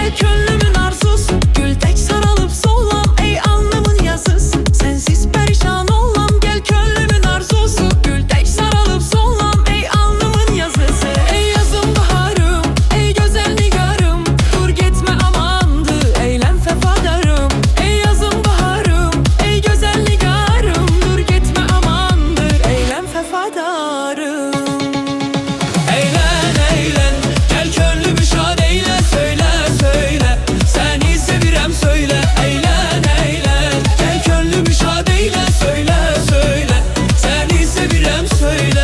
gel gönlümün arzusu. Gültek sarılıp solam ey alnımın yazısı. Sensiz perişan olam gel gönlümün arzusu. Gültek sarılıp solam ey alnımın yazısı. Ey yazım baharım, ey güzel nigarım, dur gitme amandır eylem fefadarım. Ey yazım baharım, ey güzel nigarım, dur gitme amandır eylem fefadarım. Eğlen eğlen gel gönlümü şad eyle, söyle söyle seni sevirem söyle. Eğlen eğlen gel gönlümü şad eyle, söyle söyle seni sevirem söyle.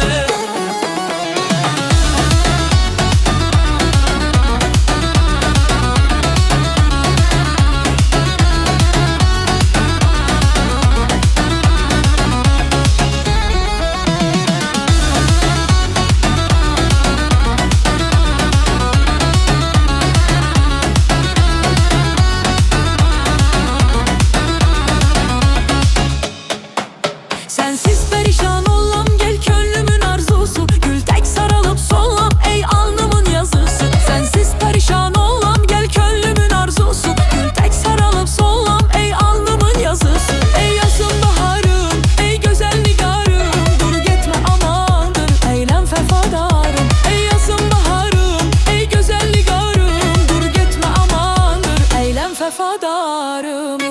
Sensiz perişan olam gel gönlümün arzusu. Gültek sarılıp solam ey alnımın yazısı. Sensiz perişan olam gel gönlümün arzusu. Gültek sarılıp solam ey alnımın yazısı. Ey yazım baharım, ey güzel nigarım, dur gitme amandır eylem fefadarım. Ey yazım baharım, ey güzel nigarım, dur gitme amandır eylem fefadarım.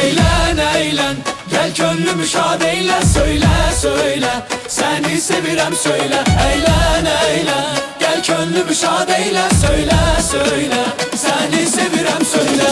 Eğlen eğlen gel gönlümü şad eyle, söyle söyle seni sevirem söyle. Eğlen eğlen gel gönlümü şad eyle, söyle söyle seni sevirem söyle.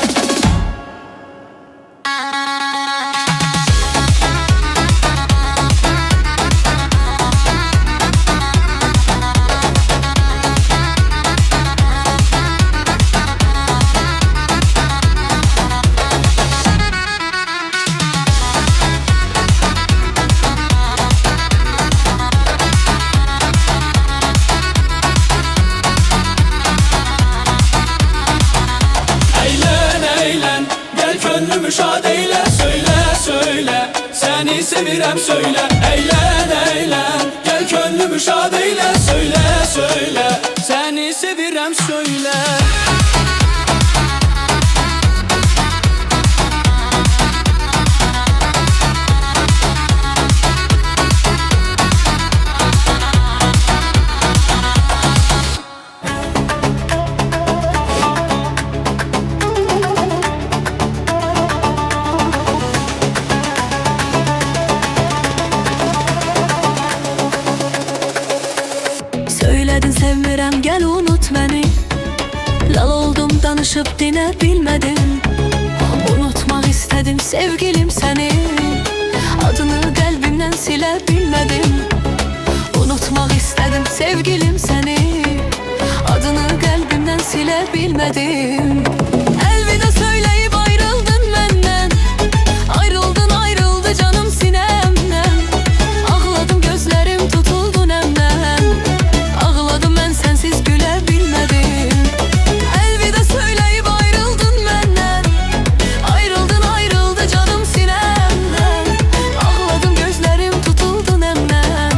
Gönlümü şad eyle, söyle söyle seni sevirem söyle. Eğlen eğlen gel gönlümü şad eyle, söyle söyle seni sevirem söyle. Söyledin sevmirəm gel unut beni. Lal oldum danışıp dine bilmedim. Unutmak istedim sevgilim seni. Adını kalbimden silebilmedim. Unutmak istedim sevgilim seni. Adını kalbimden silebilmedim. Elveda söyleyip ayrıldın benden. Ayrıldın ayrıldı canım sinemden. Ağladım gözlerim tutuldu nemden. Ağladım ben sensiz gülebilmedim. Elveda söyleyip ayrıldın benden. Ayrıldın ayrıldı canım sinemden. Ağladım gözlerim tutuldu nemden.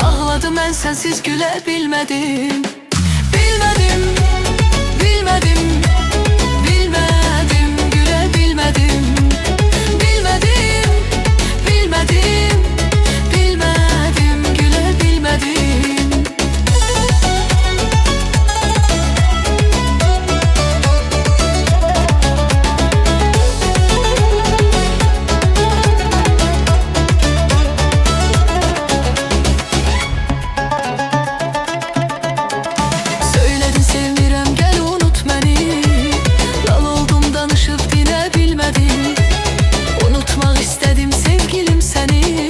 Ağladım ben sensiz gülebilmedim. Bilmedim, bilmedim, bilmedim, gülebilmedim. Bilmedim, bilmedim, bilmedim, gülebilmedim. Söyledin sevmirəm gel unut beni. Lal oldum danışıp dine bilmedim. Unutmak istedim sevgilim seni.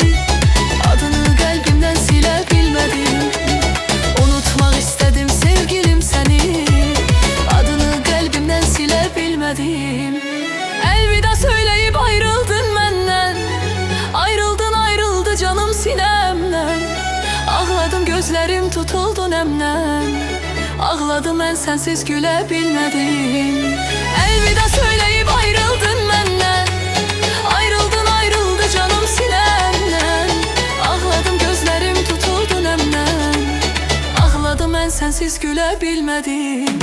Adını kalbimden silebilmedim. Unutmak istedim sevgilim seni. Adını kalbimden silebilmedim. Elveda söyleyip ayrıldın benden. Ayrıldın ayrıldı canım sinemden. Ağladım gözlerim tutuldu nemden. Ağladım ben sensiz gülebilmedim. Elveda söyleyip ayrıldın benden. Ayrıldın ayrıldı canım sinemden. Ağladım gözlerim tutuldu nemden. Ağladım ben sensiz gülebilmedim.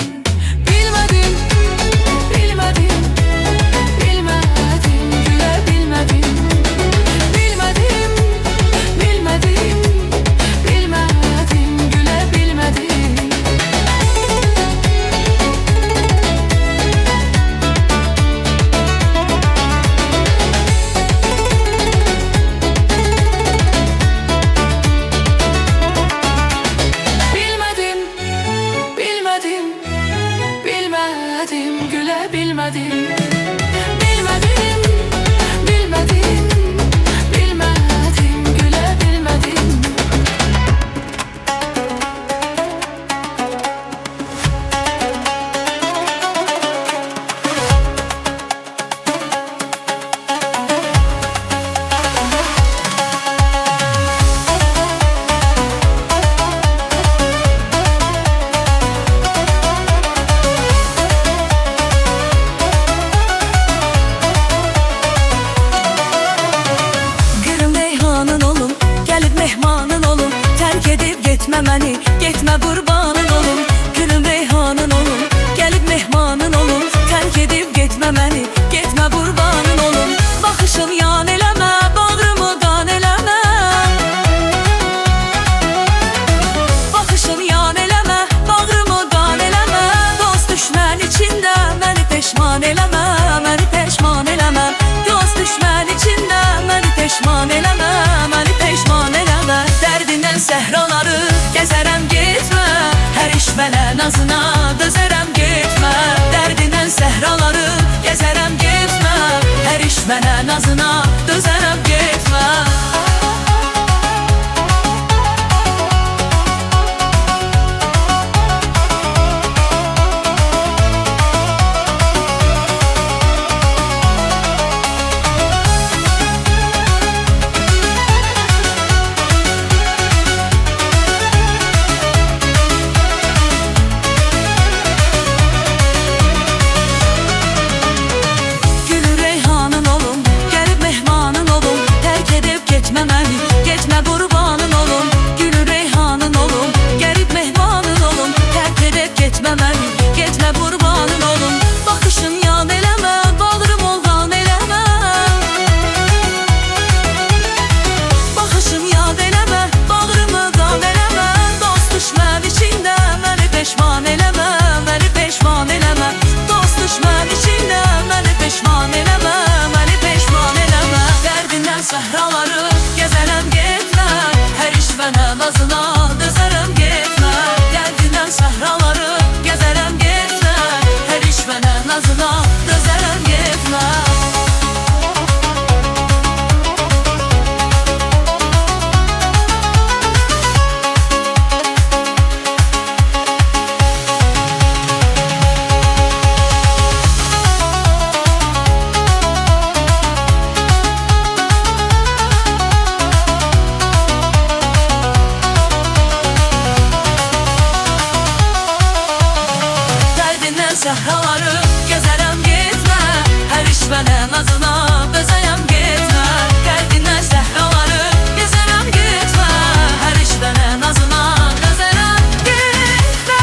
Bilmedim. istedim, gülebilmedim. Bilmedim, bilmedim, bilmedim, gülebilmedim. Mehmanın olum, terk edip gitme beni, gitme kurbanın olum. Gülüm reyhanın olum, gelip mehmanın olum, terk edip gitme beni, gitme kurbanın olum. Bakışın yan eleme, bağrımı kan eleme. Bakışın yan eleme, bağrımı kan eleme. Dost düşmən içinde beni peşman eleme, beni peşman eleme. Dost düşmən içinde beni peşman eleme, beni peşman eleme. Derdindən səhraları gəzərəm getmə, hər iş mənə nazına dözərəm getmə. Derdindən səhraları gəzərəm getmə, hər iş mənə nazına dözərəm getmə. Səhraları gəzərəm getmə, hər iş mənə nazına dözərəm getmə. Derdindən səhraları gəzərəm getmə, hər iş mənə nazına dözərəm getmə. Səhraları gəzərəm getmə, hər iş mənə nazına dözəyəm getmə. Derdindən səhraları gəzərəm getmə, hər iş mənə nazına dözərəm getmə.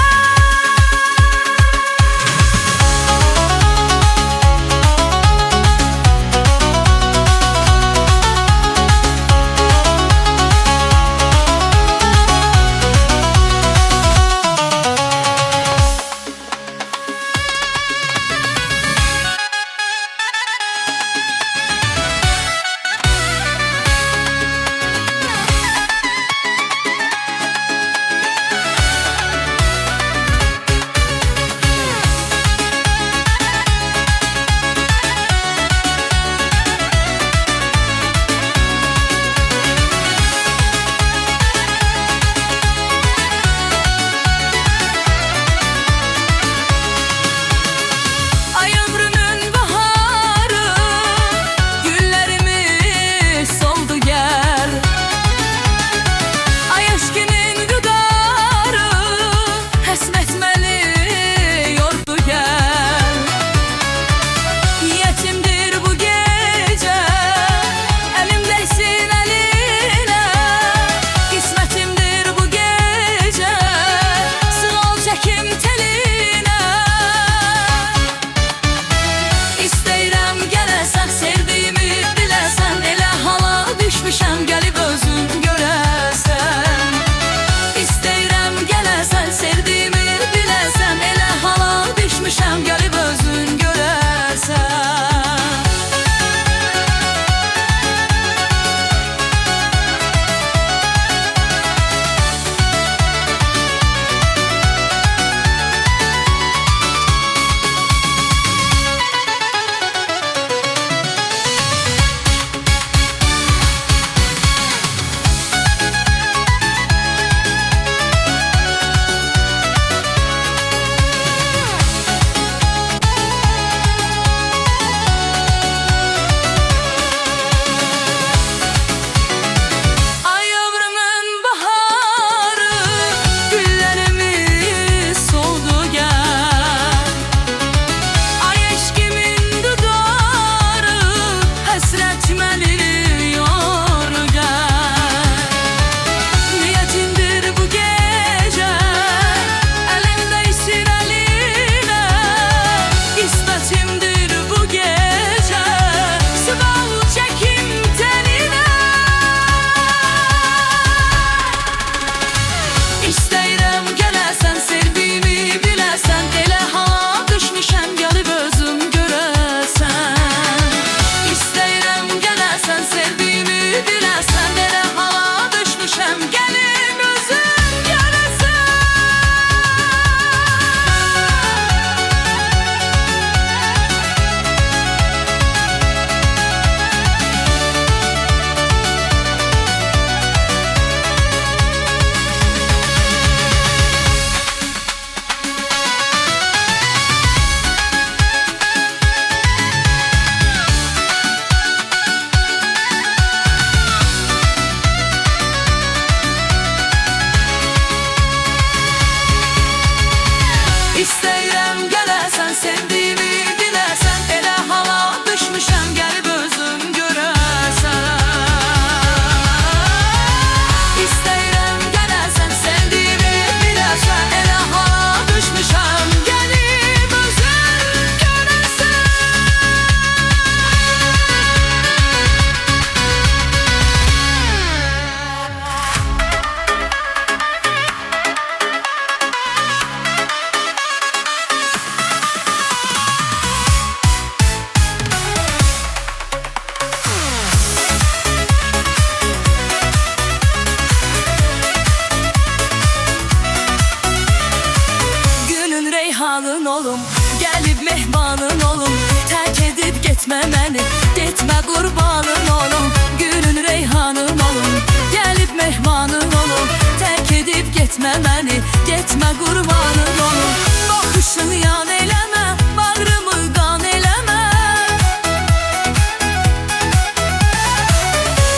olum, gəlib mehmanın olum. Tərk edib getmə məni, getmə qurbanın olum. Gülün reyhanın olum, gəlib mehmanın olum. Tərk edib getmə məni, getmə qurbanın olum. Baxışını yan eləmə, bağrımı qan eləmə.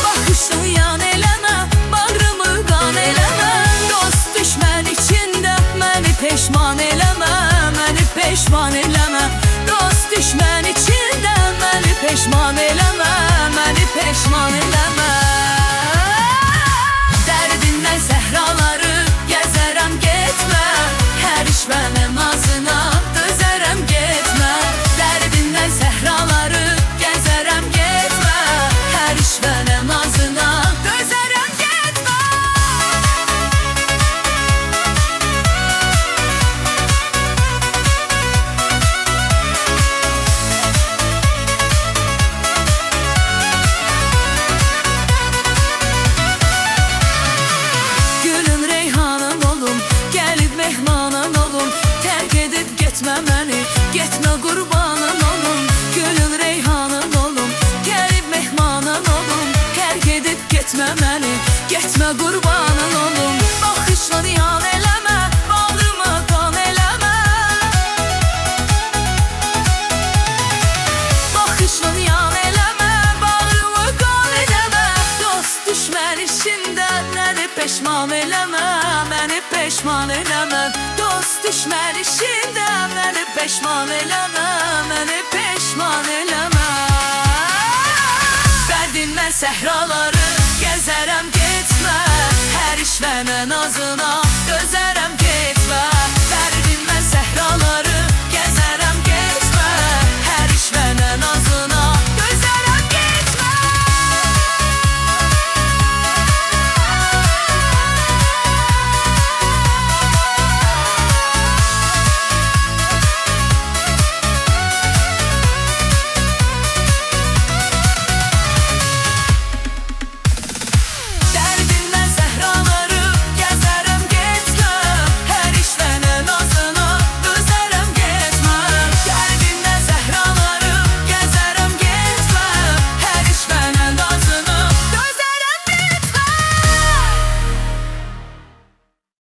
Baxışını yan eləmə, bağrımı qan eləmə. Dost düşmən içində məni peşman eləmə, məni peşman eləmə. Dost düşmən içində məni peşman eləmə, məni peşman eləmə. Dərdindən səhraları gəzərəm getmə, hər iş və namazına dözərəm getmə. Dərdindən səhraları gəzərəm getmə, hər iş və namazına dözərəm getmə. Gülün reyhanın olum, gəlib mehmanın olum. Tərk edib getmə məni, getmə qurbanın olum. Gülün reyhanın olum, gəlib mehmanın olum. Tərk edib getmə məni, getmə qurbanın olum. Baxışını yan eləmə, bağrıma qan eləmə. Baxışını yan eləmə, bağrıma qan eləmə. Dost düşmən işində məni peşman eləmə, məni peşman eləmə. Dost düşmən işində məni peşman eləmə, məni peşman eləmə. Dərdindən səhraları gəzərəm getmə, hər iş və mənazına dözərəm